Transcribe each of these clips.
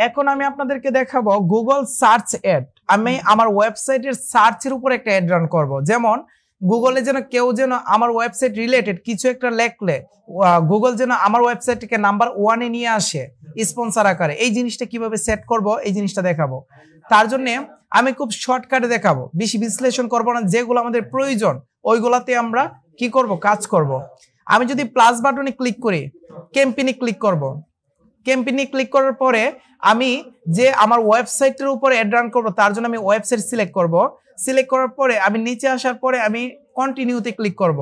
এখন আমি আপনাদেরকে দেখাবো গুগল সার্চ অ্যাড। আমি আমার ওয়েবসাইটের সার্চের উপর একটা অ্যাড রান করব। যেমন গুগলে যেন কেউ যেন আমার ওয়েবসাইট রিলেটেড কিছু একটা লেখলে গুগল যেন আমার ওয়েবসাইটকে নাম্বার 1-এ নিয়ে আসে স্পন্সর আকারে। এই জিনিসটা কিভাবে সেট করব এই জিনিসটা দেখাবো। তার জন্য আমি খুব শর্টকাটে দেখাবো, বেশি বিশ্লেষণ করব না। যেগুলো আমাদের প্রয়োজন ওইগুলাতে আমরা কি করব, কাজ করব। আমি যদি প্লাস বাটনে ক্লিক করি, ক্যাম্পেইনে ক্লিক করব। ক্যাম্পেইনে ক্লিক করার পরে আমি যে আমার ওয়েবসাইটের উপর অ্যাড রান করব তার জন্য আমি ওয়েবসাইট সিলেক্ট করব। সিলেক্ট করার পরে আমি নিচে আসার পরে আমি কন্টিনিউতে ক্লিক করব।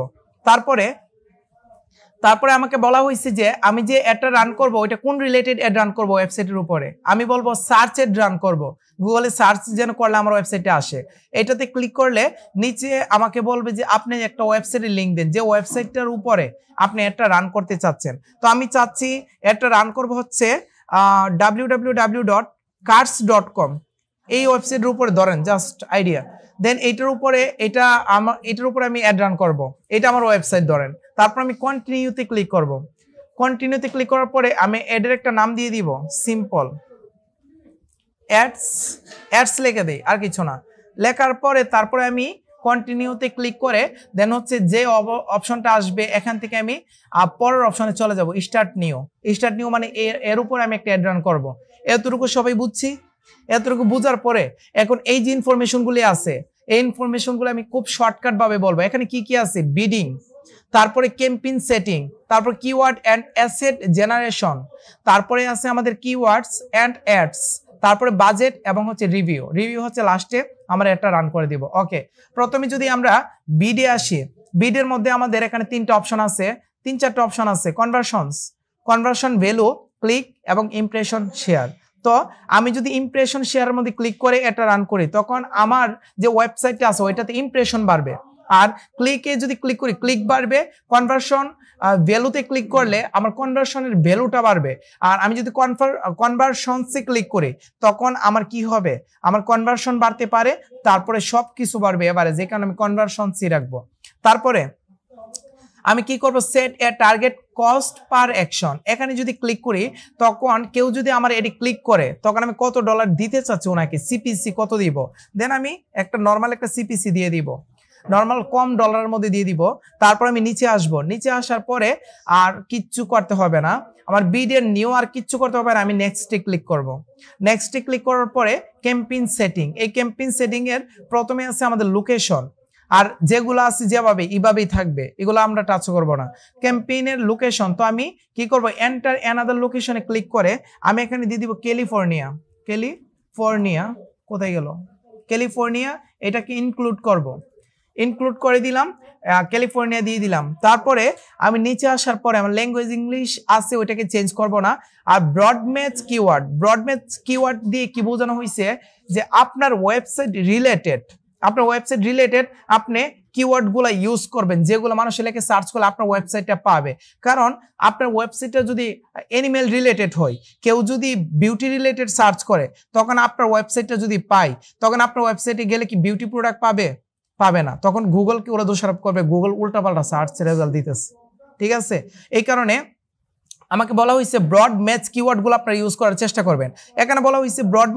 তারপরে আমাকে বলা হয়েছে যে আমি যে অ্যাডটা রান করব ওইটা কোন রিলেটেড অ্যাড রান করব ওয়েবসাইটের উপরে। আমি বলবো সার্চ অ্যাড রান করব। গুগলে সার্চ যেন করলে আমার ওয়েবসাইটে আসে। এটাতে ক্লিক করলে নিচে আমাকে বলবে যে আপনি একটা ওয়েবসাইটের লিঙ্ক দেন, যে ওয়েবসাইটটার উপরে আপনি অ্যাডটা রান করতে চাচ্ছেন। তো আমি চাচ্ছি অ্যাডটা রান করব হচ্ছে www.cars.com এই ওয়েবসাইটের উপরে, ধরেন জাস্ট আইডিয়া। দেন এটার উপরে আমি অ্যাড রান করব। এটা আমার ওয়েবসাইট ধরেন। তারপর আমি কন্টিনিউতে ক্লিক করব। কন্টিনিউতে ক্লিক করার পরে আমি অ্যাডের একটা নাম দিয়ে দিব, সিম্পল অ্যাডস লিখে দেই, আর কিছু না। লেখার পরে তারপরে আমি কন্টিনিউতে ক্লিক করে দেন হচ্ছে যে অপশনটা আসবে এখান থেকে আমি পরের অপশনে চলে যাব, স্টার্ট নিউ মানে এর উপর আমি একটা অ্যাড রান করব। এতটুকু সবাই বুঝছি। এতটুকু বুঝার পরে এখন এই যে ইনফরমেশনগুলি আছে এই ইনফরমেশনগুলো আমি খুব শর্টকাট ভাবে বলবো। এখানে কি কি আছে, বিডিং, তারপরে ক্যাম্পেইন সেটিং, তারপর কিওয়ার্ড এন্ড অ্যাসেট জেনারেশন, তারপরে আছে আমাদের কিওয়ার্ডস এন্ড অ্যাডস, তারপরে বাজেট এবং হচ্ছে রিভিউ হচ্ছে লাস্টে আমরা একটা রান করে দিব। ওকে, প্রথমে যদি আমরা বিডে আসি, বিডের মধ্যে আমাদের এখানে 3টা অপশন আছে, 3-4টা অপশন আছে, কনভার্সন ভ্যালু, ক্লিক এবং ইমপ্রেশন শেয়ার। তো আমি যদি ইমপ্রেশন শেয়ারের মধ্যে ক্লিক করে এটা রান করি তখন আমার যে ওয়েবসাইটটা আছে ওইটাতে ইমপ্রেশন বাড়বে। আর ক্লিকে যদি ক্লিক করি ক্লিক বাড়বে, কনভার্সন ভ্যালুতে ক্লিক করলে আমার কনভার্সনের ভ্যালুটা বাড়বে। আর আমি যদি কনভার্সনসে ক্লিক করি তখন আমার কি হবে, আমার কনভার্সন বাড়তে পারে, তারপরে সব কিছু বাড়বে এবারে, যে কারণে আমি কনভার্সনসই রাখবো। তারপরে আমি কি করব, set a target cost per action. এখানে যদি ক্লিক করি তখন কেউ যদি আমার এটি ক্লিক করে তখন আমি কত ডলার দিতে চাচ্ছি ওনাকে, সিপিসি কত দিব। দেন আমি একটা নর্মাল একটা সিপিসি দিয়ে দিব, নর্মাল কম ডলারের মধ্যে দিয়ে দিব। তারপর আমি নিচে আসব, নিচে আসার পরে আর কিচ্ছু করতে হবে না, আমার বিডের নিউ আর কিচ্ছু করতে হবে না। আমি নেক্সটে ক্লিক করব। নেক্সটে ক্লিক করার পরে ক্যাম্পেইন সেটিং, এই ক্যাম্পেইন সেটিং এর প্রথমে আছে আমাদের লোকেশন, আর যেগুলো আছে যেভাবে এইভাবেই থাকবে, এগুলো আমরা টাচ করব না। ক্যাম্পেইনের লোকেশন, তো আমি কি করব, এন্টার অ্যানাদার লোকেশনে ক্লিক করে আমি এখানে দিয়ে দিব ক্যালিফোর্নিয়া। কোথায় গেল, ক্যালিফোর্নিয়া, এটাকে ইনক্লুড করে দিলাম, ক্যালিফোর্নিয়া দিয়ে দিলাম। তারপরে আমি নিচে আসার পরে আমার ল্যাঙ্গুয়েজ ইংলিশ আছে ওইটাকে চেঞ্জ করব না। আর ব্রড ম্যাচ কিওয়ার্ড দিয়ে কি বোঝানো হয়েছে যে আপনার ওয়েবসাইট রিলেটেড আপনি কিওয়ার্ডগুলো ইউজ করবেন, যেগুলো মানুষ লেখে সার্চ করলে আপনার ওয়েবসাইটটা পাবে। কারণ আপনার ওয়েবসাইটটা যদি অ্যানিমেল রিলেটেড হয়, কেউ যদি বিউটি রিলেটেড সার্চ করে তখন আপনার ওয়েবসাইটটা যদি পায় তখন আপনার ওয়েবসাইটে গেলে কি বিউটি প্রোডাক্ট পাবে না, তখন গুগলকে ওরা দোষারোপ করবে গুগল উল্টাপাল্টা সার্চ রেজাল্ট দিতেছে। ঠিক আছে, এই কারণে আমাকে বলা হয়েছে ব্রড ম্যাচ কিওয়ার্ডগুলো আপনারা ইউজ করার চেষ্টা করবেন। এখানে বলা হয়েছে ব্রড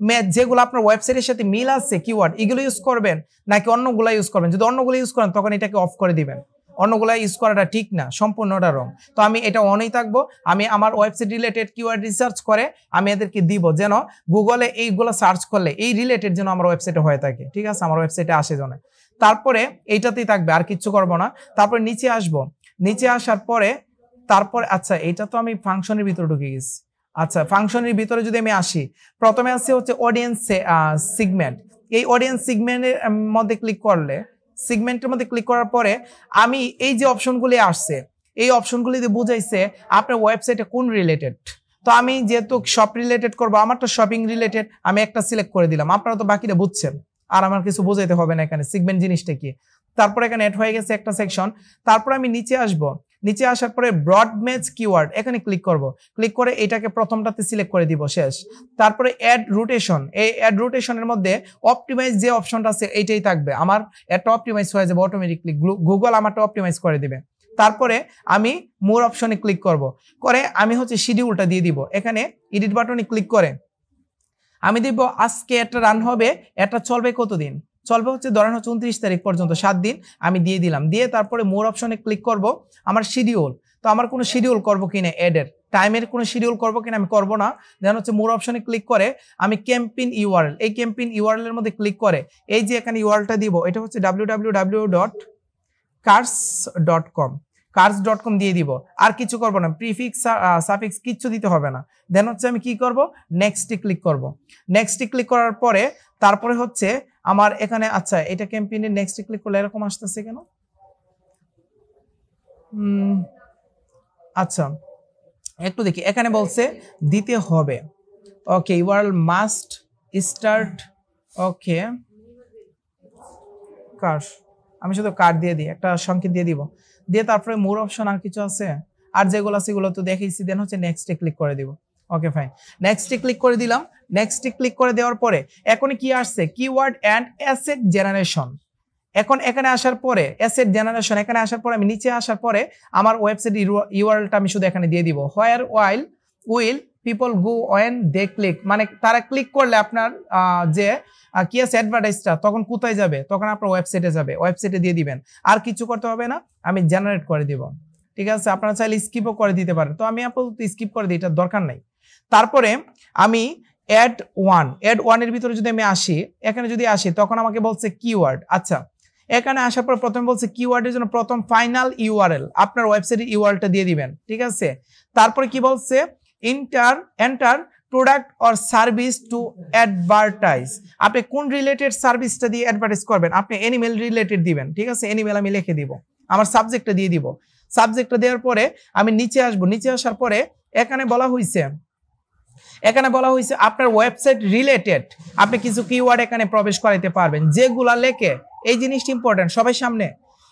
ম্যাচ যেগুলো আপনার ওয়েবসাইটের সাথে মিল আছে কিওয়ার্ড, এগুলো ইউজ করবেন নাকি অন্যগুলো ইউজ করবেন। যদি অন্যগুলো ইউজ করেন তখন এটাকে অফ করে দিবেন, অন্যগুলো ইউজ করাটা ঠিক না, সম্পূর্ণটা রং। তো আমি এটা অনই থাকবো, আমি আমার ওয়েবসাইট রিলেটেড কিওয়ার্ড রিসার্চ করে আমি এদেরকে দিব যেন গুগলে এইগুলো সার্চ করলে এই রিলেটেড যেন আমার ওয়েবসাইটে হয়ে থাকে। ঠিক আছে, আমার ওয়েবসাইটে আসে যেন। তারপরে এইটাতেই থাকবে, আর কিচ্ছু করবো না। তারপরে নিচে আসবো, নিচে আসার পরে আচ্ছা এটা তো আমি ফাংশনের ভিতরে ঢুকে গেছি। আচ্ছা, ফাংশনের ভিতরে যদি আমি আসি, প্রথমে আছে হচ্ছে অডিয়েন্স সিগমেন্ট। এই অডিয়েন্স সিগমেন্টের মধ্যে ক্লিক করলে, সিগমেন্টের মধ্যে ক্লিক করার পরে আমি এই যে অপশনগুলি আসছে এই অপশনগুলিতে বুঝাইছে আপনার ওয়েবসাইটে কোন রিলেটেড। তো আমি যেহেতু শপ রিলেটেড করবো, আমার তো শপিং রিলেটেড, আমি একটা সিলেক্ট করে দিলাম। আপনারা তো বাকিটা বুঝছেন, আর আমার কিছু বোঝাইতে হবে না এখানে সিগমেন্ট জিনিসটা কি। তারপর এখানে অ্যাড হয়ে গেছে একটা সেকশন। তারপর আমি নিচে আসবো, নিচে আসার পরে ব্রড ম্যাচ কিওয়ার্ড এখানে ক্লিক করব, ক্লিক করে এটাকে প্রথমটাতে সিলেক্ট করে দিব, শেষ। তারপরে অ্যাড রোটেশন, এই অ্যাড রোটেশনের মধ্যে অপটিমাইজ যে অপশনটা আছে এইটাই থাকবে, আমার একটা অপটিমাইজ হয়ে যাবে অটোমেটিকলি, গুগল আমারটা অপটিমাইজ করে দিবে। তারপরে আমি মোর অপশনে ক্লিক করব, করে আমি হচ্ছে শিডিউলটা দিয়ে দিব। এখানে এডিট বাটনে ক্লিক করে আমি দিব আজকে এটা রান হবে, এটা চলবে কতদিন, চলবে হচ্ছে ধরেন হচ্ছে 29 তারিখ পর্যন্ত, 7 দিন আমি দিয়ে দিলাম। দিয়ে তারপরে মোর অপশনে ক্লিক করব, আমার শিডিউল, তো আমার কোনো শিডিউল করবো কিনা, এডের টাইমের কোনো শিডিউল করবো কিনা, আমি করবো না। দেন হচ্ছে মোর অপশনে ক্লিক করে আমি ক্যাম্পেইন ইউআরএল, এই ক্যাম্পেইন ইউআরএল এর মধ্যে ক্লিক করে এই যে এখানে ইউআরএলটা দিব, এটা হচ্ছে www.cars.com, cars.com দিয়ে দিব। আর কিছু করবো না, প্রিফিক্স সাফিক্স কিচ্ছু দিতে হবে না। দেন হচ্ছে আমি কি করব, নেক্সটে ক্লিক করব। নেক্সটে ক্লিক করার পরে তারপরে হচ্ছে আমার এখানে, আচ্ছা এটা ক্যাম্পেইনের নেক্সটে ক্লিক করলে এরকম আসতেছে কেন, আচ্ছা একটু দেখি, এখানে বলছে দিতে হবে, ওকে ইউআরএল মাস্ট স্টার্ট, ওকে কার্স, আমি শুধু কার্ড দিয়ে দিই, একটা সংকেত দিয়ে দিব, দিয়ে তারপরে মোর অপশন আর কিছু আছে, আর যেগুলো আছে সেগুলো তো দেখাইছি। দেন হচ্ছে নেক্সটে ক্লিক করে দিব, ওকে ফাইন, নেক্সটে ক্লিক করে দিলাম। নেক্সটে ক্লিক করে দেওয়ার পরে এখন কি আসছে, কিওয়ার্ড অ্যান্ড অ্যাসেট জেনারেশন। এখন এখানে আসার পরে অ্যাসেট জেনারেশন, এখানে আসার পরে আমি নিচে আসার পরে আমার ওয়েবসাইট ইউআরএলটা আমি শুধু এখানে দিয়ে দিব, where will people go when they click, মানে তারা ক্লিক করলে আপনার যে কি আছে অ্যাডভার্টাইজটা তখন কোথায় যাবে, তখন আপনার ওয়েবসাইটে যাবে, ওয়েবসাইটে দিয়ে দিবেন, আর কিছু করতে হবে না, আমি জেনারেট করে দিব। ঠিক আছে, আপনারা চাইলে স্কিপও করে দিতে পারেন, তো আমি আপাতত স্কিপ করে দিই, এটার দরকার নাই। তারপরে আমি অ্যাড ওয়ানের ভিতরে যদি আমি আসি, এখানে যদি আসি তখন আমাকে বলছে কিওয়ার্ড। আচ্ছা এখানে আসার পর প্রথমে বলছে কিওয়ার্ডের জন্য প্রথম ফাইনাল ইউআরএল, আপনার ওয়েবসাইটের ইউআরএলটা দিয়ে দিবেন। ঠিক আছে, তারপরে কি বলছে, enter product or service to advertise, আপনি কোন রিলেটেড সার্ভিসটা দিয়ে অ্যাডভার্টাইজ করবেন, আপনি অ্যানিমেল রিলেটেড দিবেন। ঠিক আছে, অ্যানিমেল আমি লিখে দিব, আমার সাবজেক্টটা দিয়ে দিব। সাবজেক্টটা দেওয়ার পরে আমি নিচে আসবো, নিচে আসার পরে এখানে বলা হয়েছে আপনার ওয়েবসাইট রিলেটেড আপনি কিছু কিওয়ার্ড এখানে প্রবেশ করাইতে পারবেন, যেগুলা লেখে, এই জিনিসটা ইম্পর্টেন্ট সবাই সামনে,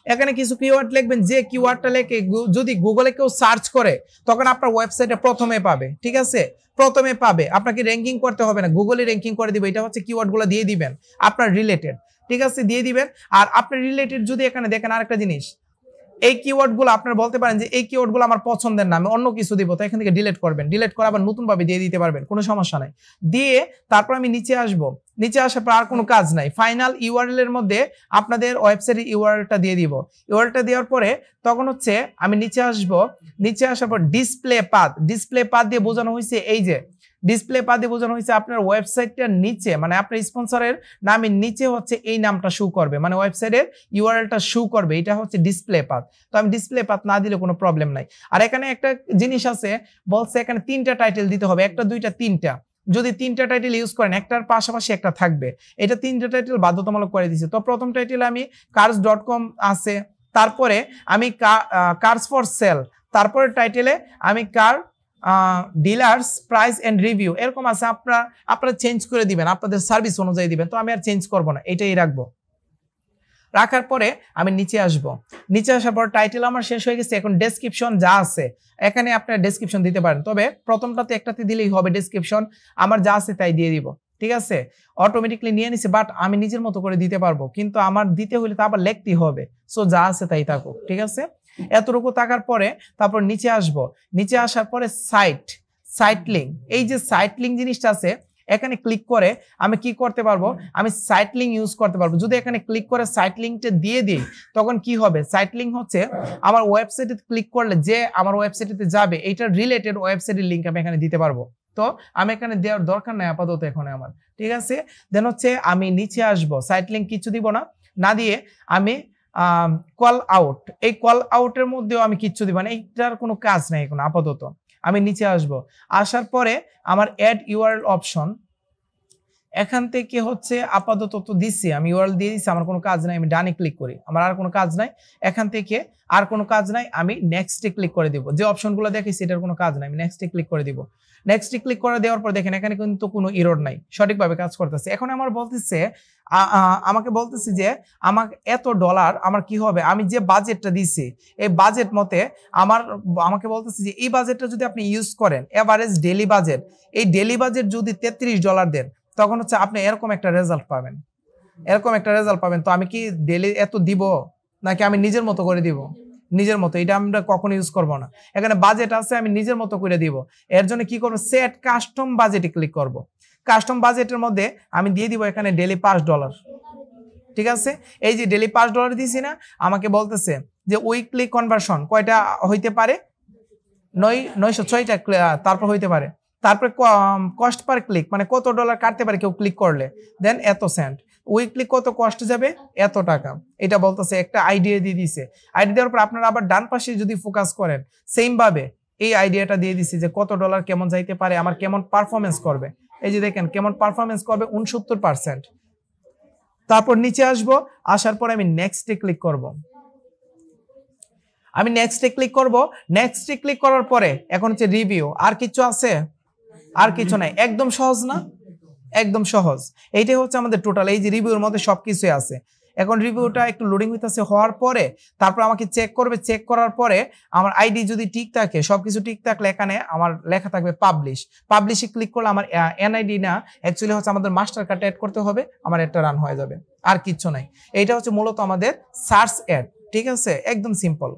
এখানে কিছু কিওয়ার্ড লিখবেন, যে কিওয়ার্ডটা লেখে যদি গুগলে কেউ সার্চ করে তখন আপনার ওয়েবসাইটে প্রথমে পাবে। ঠিক আছে, প্রথমে পাবে, আপনাকে র্যাঙ্কিং করতে হবে না, গুগলে র্যাঙ্কিং করে দিবে। এটা হচ্ছে কিওয়ার্ডগুলো দিয়ে দিবেন আপনার রিলেটেড। ঠিক আছে, দিয়ে দিবেন। আর আপনার রিলেটেড যদি এখানে দেখেন আরেকটা জিনিস, এই কিওয়ার্ডগুলো আপনারা বলতে পারেন যে এই কিওয়ার্ডগুলো আমার পছন্দের না, আমি অন্য কিছু দিব, তো এখান থেকে ডিলিট করবেন, ডিলিট করে আবার নতুন ভাবে দিয়ে দিতে পারবেন, কোনো সমস্যা নাই। দিয়ে তারপর আমি নিচে আসবো, নিচে আসার পর আর কোনো কাজ নাই, ফাইনাল ইউআরএল এর মধ্যে আপনাদের ওয়েবসাইটের ইউআরএলটা দিয়ে দিব। ইউআরএলটা দেওয়ার পরে তখন হচ্ছে আমি নিচে আসবো, নিচে আসার পর ডিসপ্লে পাথ দিয়ে বোঝানো হয়েছে, এই যে ডিসপ্লে পাথে বোঝানো হয়েছে আপনার ওয়েবসাইটটার নিচে, মানে আপনার স্পন্সরের নামের নিচে হচ্ছে এই নামটা শো করবে, মানে ওয়েবসাইটের ইউআরএলটা শো করবে, এটা হচ্ছে ডিসপ্লে পাথ। তো আমি ডিসপ্লে পাথ না দিলে কোনো প্রবলেম নাই। আর এখানে একটা জিনিস আছে, বলছে এখানে 3টা টাইটেল দিতে হবে, একটা দুইটা তিনটা, যদি 3টা টাইটেল ইউজ করেন একটার পাশাপাশি একটা থাকবে, এটা 3টা টাইটেল বাধ্যতামূলক করে দিয়েছে। তো প্রথম টাইটেলে আমি cars.com আছে, তারপরে আমি কার্স ফর সেল, তারপরে টাইটেলে আমি কার ডিলার্স প্রাইস এন্ড রিভিউ এরকম আছে, আপনারা চেঞ্জ করে দিবেন, আপনাদের সার্ভিস অনুযায়ী দিবেন। তো আমি আর চেঞ্জ করব না, এটাই রাখবো। রাখার পরে আমি নিচে আসব, নিচে আসার পর টাইটেল আমার শেষ হয়ে গেছে। এখন ডেসক্রিপশন যা আছে এখানে আপনারা ডেসক্রিপশন দিতে পারেন, তবে প্রথমটাতে একটাতে দিলেই হবে ডেসক্রিপশন, আমার যা আছে তাই দিয়ে দিব। ঠিক আছে, অটোমেটিকলি নিয়ে নিছে, বাট আমি নিজের মতো করে দিতে পারবো, কিন্তু আমার দিতে হলে তো আবার লিখতেই হবে। সো যা আছে তাই থাকুক। ঠিক আছে, এতটুকু থাকার পরে তারপর নিচে আসব, নিচে আসার পরে সাইট লিঙ্ক, এই যে সাইট লিঙ্ক জিনিসটা আছে এখানে ক্লিক করে আমি কি করতে পারবো, আমি সাইট লিঙ্ক ইউজ করতে পারবো। যদি এখানে ক্লিক করে সাইট লিঙ্কটা দিয়ে দিই তখন কি হবে, সাইট লিঙ্ক হচ্ছে আমার ওয়েবসাইটে ক্লিক করলে যে আমার ওয়েবসাইটে যাবে এইটার রিলেটেড ওয়েবসাইটের লিঙ্ক আমি এখানে দিতে পারবো। তো আমি এখানে দেওয়ার দরকার নাই আপাতত এখন আমার। ঠিক আছে, দেন হচ্ছে আমি নিচে আসবো, সাইট লিঙ্ক কিছু দিব না, না দিয়ে আমি কল আউট, এই কল আউটের মধ্যেও আমি কিচ্ছু দিব না, এইটার কোনো কাজ নাই এখন আপাতত। আমি নিচে আসব, আসার পরে আমার অ্যাড ইউআরএল অপশন, এখান থেকে হচ্ছে আপাতত তো দিচ্ছি, আমি ইউআরএল দিয়ে দিচ্ছি, আমার কোনো কাজ নাই, আমি ডানে ক্লিক করি, আমার আর কোনো কাজ নাই, এখান থেকে আর কোনো কাজ নাই, আমি নেক্সটে ক্লিক করে দিব। যে অপশনগুলো দেখেছি এটার কোনো কাজ নাই, আমি নেক্সটে ক্লিক করে দিব। নেক্সটে ক্লিক করে দেওয়ার পর দেখেন এখানে কিন্তু কোনো এরর নাই, সঠিকভাবে কাজ করতেছে। এখন আমার বলতেছে, আমাকে বলতেছে যে আমাকে এত ডলার আমার কি হবে, আমি যে বাজেটটা দিছি এই বাজেট মতে আমাকে বলতেছে যে এই বাজেটটা যদি আপনি ইউজ করেন, এভারেজ ডেইলি বাজেট, এই ডেইলি বাজেট যদি $33 দেন তখন হচ্ছে আপনি এরকম একটা রেজাল্ট পাবেন, এরকম একটা রেজাল্ট পাবেন। তো আমি কি ডেইলি এত দিব নাকি আমি নিজের মতো করে দিব? নিজের মতো, এটা আমরা কখনো ইউজ করব না। এখানে বাজেট আছে, আমি নিজের মতো করে দিব। এর জন্য কি করব, সেট কাস্টম বাজেটে ক্লিক করব। কাস্টম বাজেটের মধ্যে আমি দিয়ে দিব এখানে ডেইলি $5। ঠিক আছে, এই যে ডেইলি $5 দিয়েছি না, আমাকে বলতেছে যে উইকলি কনভার্সন কয়টা হইতে পারে, 906টা তারপর হইতে পারে। তারপরে কস্ট পার ক্লিক, মানে কত ডলার কাটতে পারে কেউ ক্লিক করলে, দেন এত সেন্ট। উইকলি কত কস্ট যাবে, এত টাকা। এটা বলতেছে, একটা আইডিয়া দিয়ে দিছে। আইডিয়া দেওয়ার পর আপনারা আবার ডান পাশে যদি ফোকাস করেন, সেম ভাবে এই আইডিয়াটা দিয়ে দিছি যে কত ডলার কেমন যাইতে পারে, আমার কেমন পারফরমেন্স করবে। এই যে দেখেন কেমন পারফরমেন্স করবে, 69%। তারপর নিচে আসবো, আসার পর আমি নেক্সটে ক্লিক করব। আমি নেক্সটে ক্লিক করব। নেক্সটে ক্লিক করার পরে এখন হচ্ছে রিভিউ। আর কিছু আছে? আর কিছু নাই। একদম সহজ না? একদম সহজ। এইটাই হচ্ছে আমাদের টোটাল, এই যে রিভিউর মধ্যে সবকিছুই আছে। এখন রিভিউটা একটু লোডিং হইতেছে, হওয়ার পরে তারপর আমাকে চেক করবে। চেক করার পরে আমার আইডি যদি ঠিক থাকে, সবকিছু ঠিক থাকলে এখানে আমার লেখা থাকবে পাবলিশ। পাবলিশে ক্লিক করলে আমার এনআইডি না, অ্যাকচুয়ালি হচ্ছে আমাদের মাস্টার কার্ড অ্যাড করতে হবে, আমার এটা রান হয়ে যাবে। আর কিচ্ছু নাই। এইটা হচ্ছে মূলত আমাদের সার্চ অ্যাড। ঠিক আছে, একদম সিম্পল।